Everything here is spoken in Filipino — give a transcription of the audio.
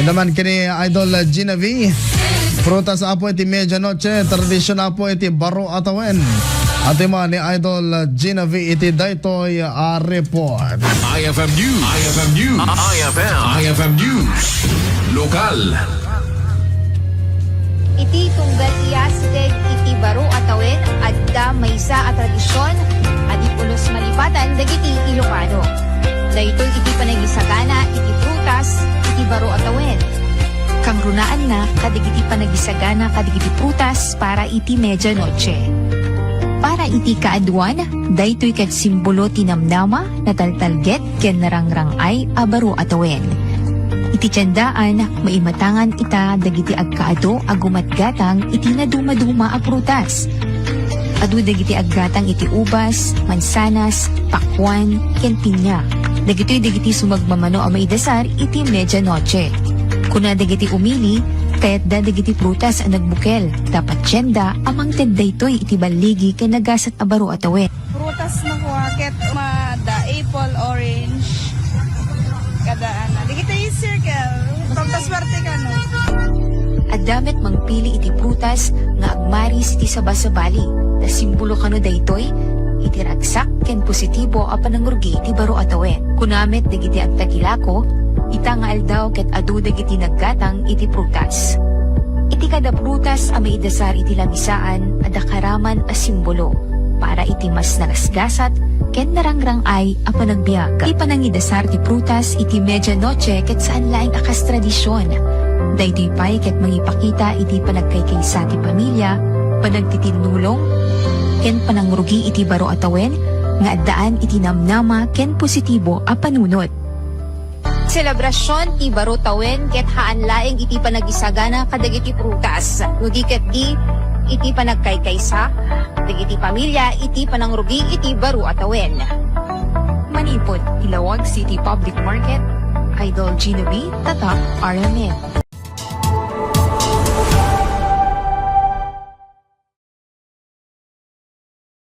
Naman kini Idol Gina V. Prutas apo iti medianoche, tradisyon apo iti baro atawen. At man ni Idol Gina V iti daytoy a report. IFM News. IFM News. IFM News. Lokal. Iti tunggal iyasideg iti baro atawen adda maysa a tradisyon adi pulos malipatan dagiti Ilocano. Daytoy iti panagisagana iti prutas iti baro atawen. Kang runaan na kadigiti panagisagana kadigiti prutas para iti medianoche. Para iti kaaduan, daytoy ket simbolo tinamnama nataltalget ken narangrangay a baro atawen. Iti tiyandaan, maimatangan ita dagiti agkaado agumatgatang iti naduma-duma a prutas. Adu dagiti aggatang iti ubas, mansanas, pakwan, ken pinya. Dagiti sumagmamano a maidasar iti medianoche. Kuna dagiti umili, kaya't dagiti prutas a nagbukel. Dapat tiyenda amang tendaytoy iti baligi ken nagasat a baro atawen. Prutas na kuwaket, da apple, orange, kadaan. Di kita yung circle, pagpaswerte ka, no? Adamet mangpili iti prutas nga agmaris iti sabasabali. Na simbolo kano daytoy, iti ragsak ken positibo a panangurgi iti baro atawen. Kunamet dagiti agtagilako, ita nga aldaw ket adu dagiti naggatang iti prutas. Iti kada prutas a maidasar iti lamisaan ada karaman a simbolo para iti mas nagasgasat ken narangrangay a panagbiag. Iti panangidasar ti prutas iti medianoche ket saan laing akas tradisyon. Daytoy pay ket mangipakita iti panagkaykaysa ti pamilya, panagtitinulong, ken panangrugi iti baro atawen nga addaan iti namnama ken positibo a panunot. Selebrasyon ti baro tawen ket haan laeng iti panagisagana kadagiti prutas. Nudi ket di iti panagkaykaysa, dagiti pamilya iti panangrugi iti baro atawen. Manipod, Ilawag City Public Market, Idol Gina V, Tatak, RMN.